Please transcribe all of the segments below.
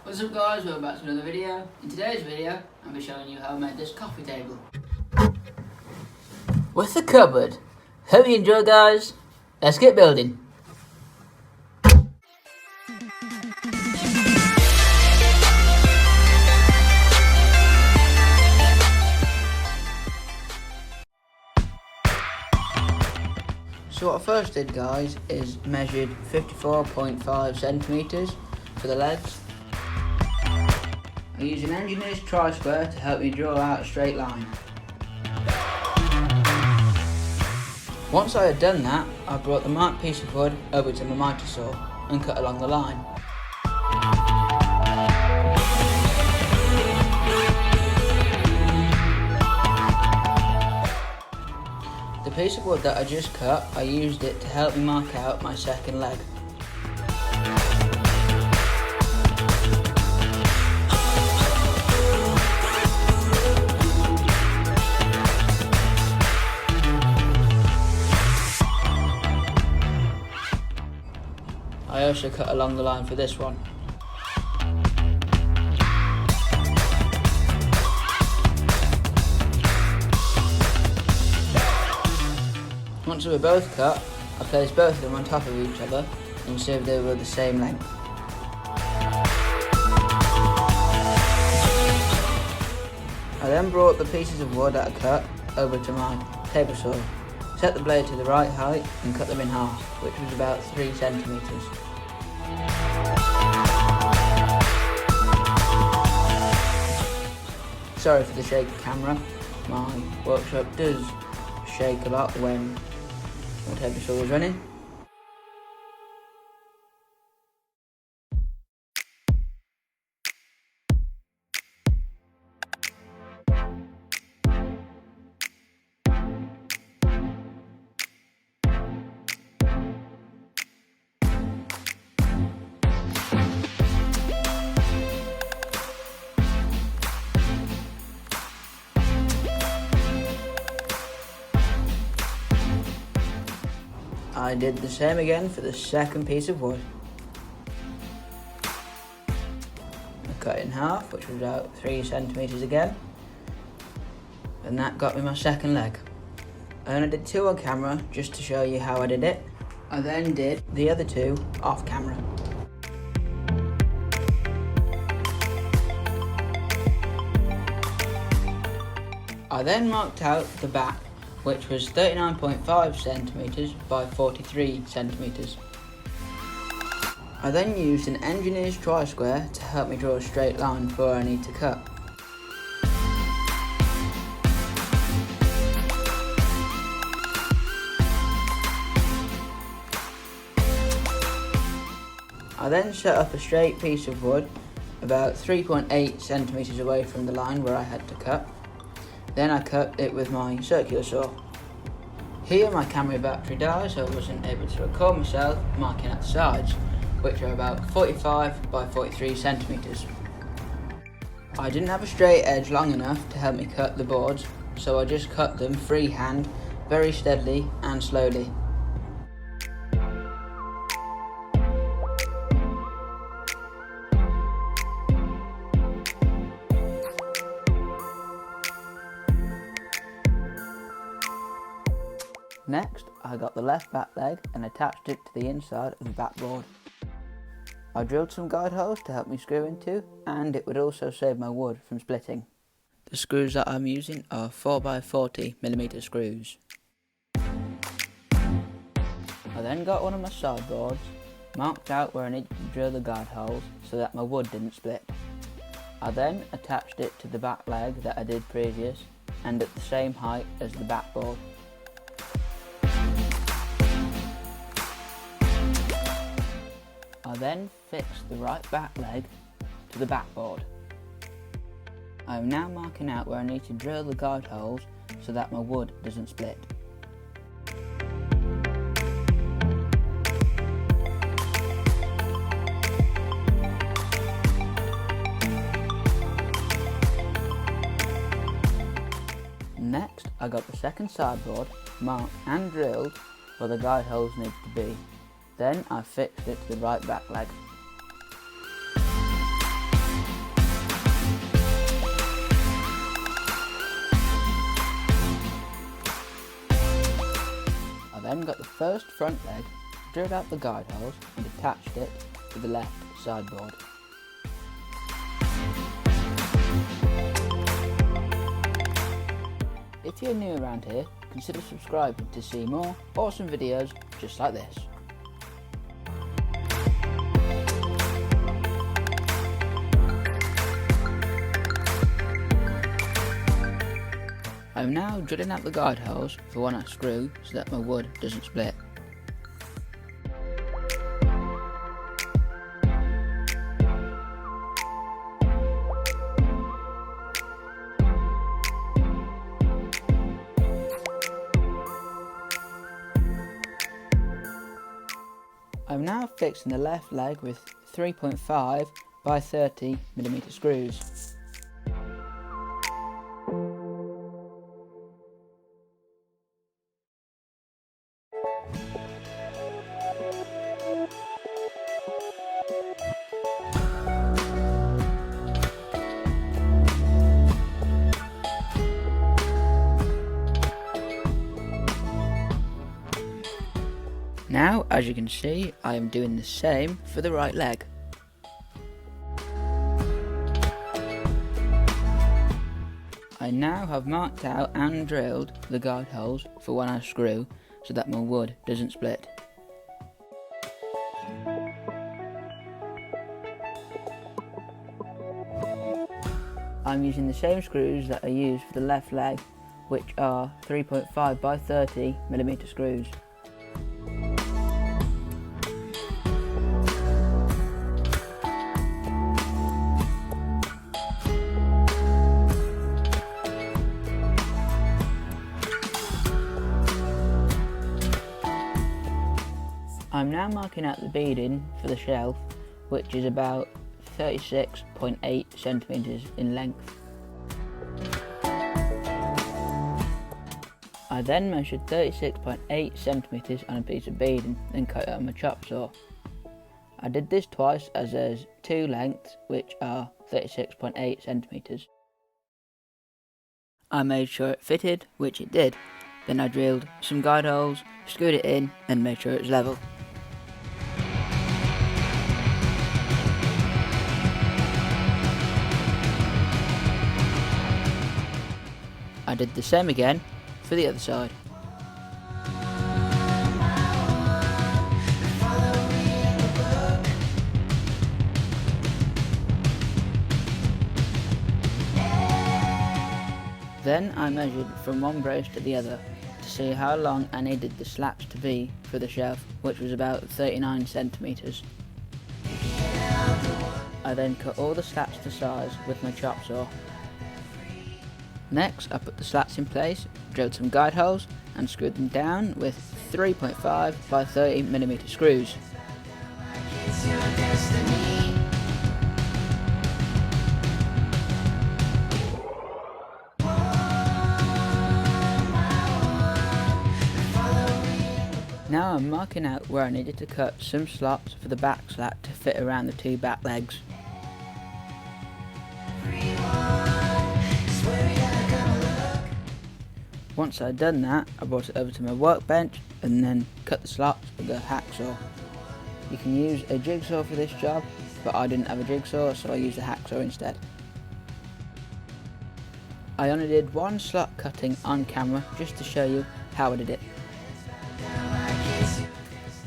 What's up guys, welcome back to another video. In today's video, I'll be showing you how I made this coffee table with a cupboard. Hope you enjoy guys, let's get building. So what I first did guys is measured 54.5 centimetres for the legs. I used an engineer's tri-square to help me draw out a straight line. Once I had done that, I brought the marked piece of wood over to my mitre saw and cut along the line. The piece of wood that I just cut, I used it to help me mark out my second leg. I also cut along the line for this one. Once they were both cut, I placed both of them on top of each other and see if they were the same length. I then brought the pieces of wood that I cut over to my table saw, set the blade to the right height and cut them in half, which was about 3 centimetres. Sorry for the shaky camera, my workshop does shake a lot when the table saw is running. I did the same again for the second piece of wood. I cut it in half, which was about 3 centimetres again, and that got me my second leg. I only did 2 on camera just to show you how I did it. I then did the other 2 off camera. I then marked out the back, which was 39.5 centimetres by 43 centimetres. I then used an engineer's tri-square to help me draw a straight line for where I need to cut. I then set up a straight piece of wood about 3.8 centimetres away from the line where I had to cut. Then I cut it with my circular saw. Here my camera battery died, so I wasn't able to record myself marking at the sides, which are about 45 by 43 centimetres. I didn't have a straight edge long enough to help me cut the boards, so I just cut them freehand, very steadily and slowly. Next, I got the left back leg and attached it to the inside of the backboard. I drilled some guide holes to help me screw into, and it would also save my wood from splitting. The screws that I'm using are 4x40mm screws. I then got one of my sideboards, marked out where I needed to drill the guide holes so that my wood didn't split. I then attached it to the back leg that I did previous, and at the same height as the backboard. I then fixed the right back leg to the backboard. I am now marking out where I need to drill the guide holes so that my wood doesn't split. Next, I got the second sideboard marked and drilled where the guide holes need to be. Then I fixed it to the right back leg. first front leg, drilled out the guide holes and attached it to the left sideboard. If you're new around here, consider subscribing to see more awesome videos just like this. I'm now drilling out the guide holes for one I screw so that my wood doesn't split. I'm now fixing the left leg with 3.5 by 30mm screws. Now, as you can see, I am doing the same for the right leg. I now have marked out and drilled the guide holes for when I screw so that my wood doesn't split. I'm using the same screws that I used for the left leg, which are 3.5 by 30mm screws. I'm now marking out the beading for the shelf, which is about 36.8cm in length. I then measured 36.8cm on a piece of beading and cut it on my chop saw. I did this twice as there's two lengths which are 36.8cm. I made sure it fitted, which it did. Then I drilled some guide holes, screwed it in and made sure it was level. I did the same again for the other side. Then I measured from one brace to the other to see how long I needed the slats to be for the shelf, which was about 39cm. I then cut all the slats to size with my chop saw. Next, I put the slats in place, drilled some guide holes and screwed them down with 3.5 by 30mm screws. Now I'm marking out where I needed to cut some slots for the back slat to fit around the two back legs. Once I'd done that, I brought it over to my workbench and then cut the slots with a hacksaw. You can use a jigsaw for this job, but I didn't have a jigsaw, so I used a hacksaw instead. I only did one slot cutting on camera just to show you how I did it.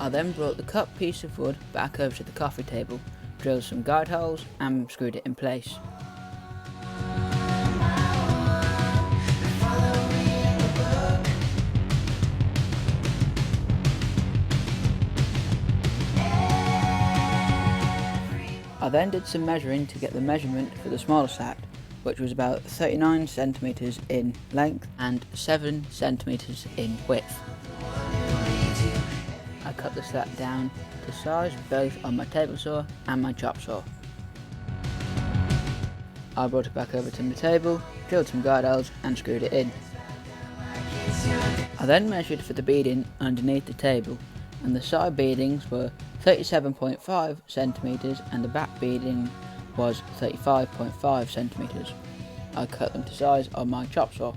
I then brought the cut piece of wood back over to the coffee table, drilled some guide holes and screwed it in place. I then did some measuring to get the measurement for the smaller slat, which was about 39cm in length and 7cm in width. I cut the slat down to size both on my table saw and my chop saw. I brought it back over to my table, drilled some guide holes and screwed it in. I then measured for the beading underneath the table, and the side beadings were 37.5cm and the back beading was 35.5cm. I cut them to size on my chop saw.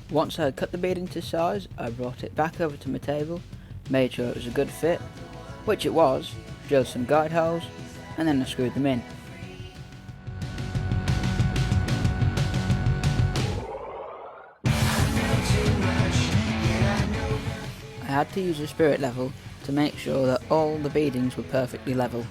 Once I had cut the beading to size, I brought it back over to my table, made sure it was a good fit, which it was, drilled some guide holes, and then I screwed them in. I had to use a spirit level to make sure that all the beadings were perfectly level.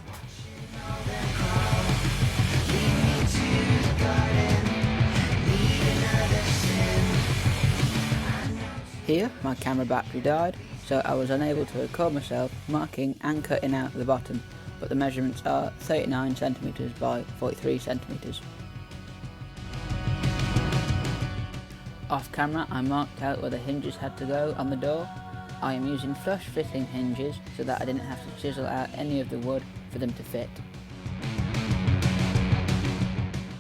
Here, my camera battery died, so I was unable to record myself marking and cutting out the bottom, but the measurements are 39cm by 43cm. Off camera, I marked out where the hinges had to go on the door. I am using flush fitting hinges so that I didn't have to chisel out any of the wood for them to fit.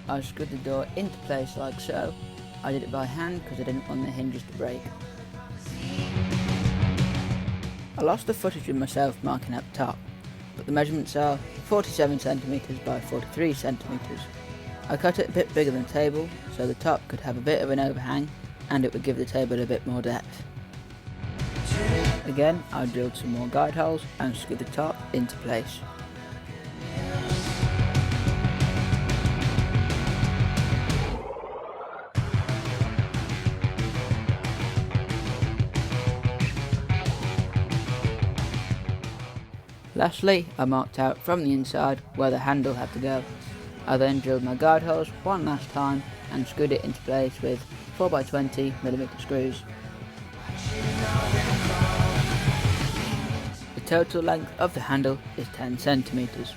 I screwed the door into place like so. I did it by hand because I didn't want the hinges to break. I lost the footage of myself marking at the top, but the measurements are 47cm by 43cm. I cut it a bit bigger than the table so the top could have a bit of an overhang and it would give the table a bit more depth. Again, I drilled some more guide holes and screwed the top into place. Lastly, I marked out from the inside where the handle had to go. I then drilled my guide holes one last time and screwed it into place with 4x20mm screws. The total length of the handle is 10cm.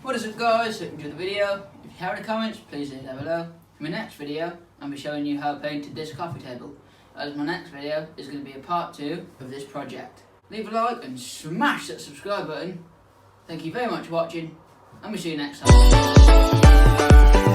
What is up guys, hope you enjoyed the video. If you have any comments, please leave down below. In my next video, I'll be showing you how I painted this coffee table, as my next video is going to be a part 2 of this project. Leave a like and smash that subscribe button. Thank you very much for watching, and we'll see you next time.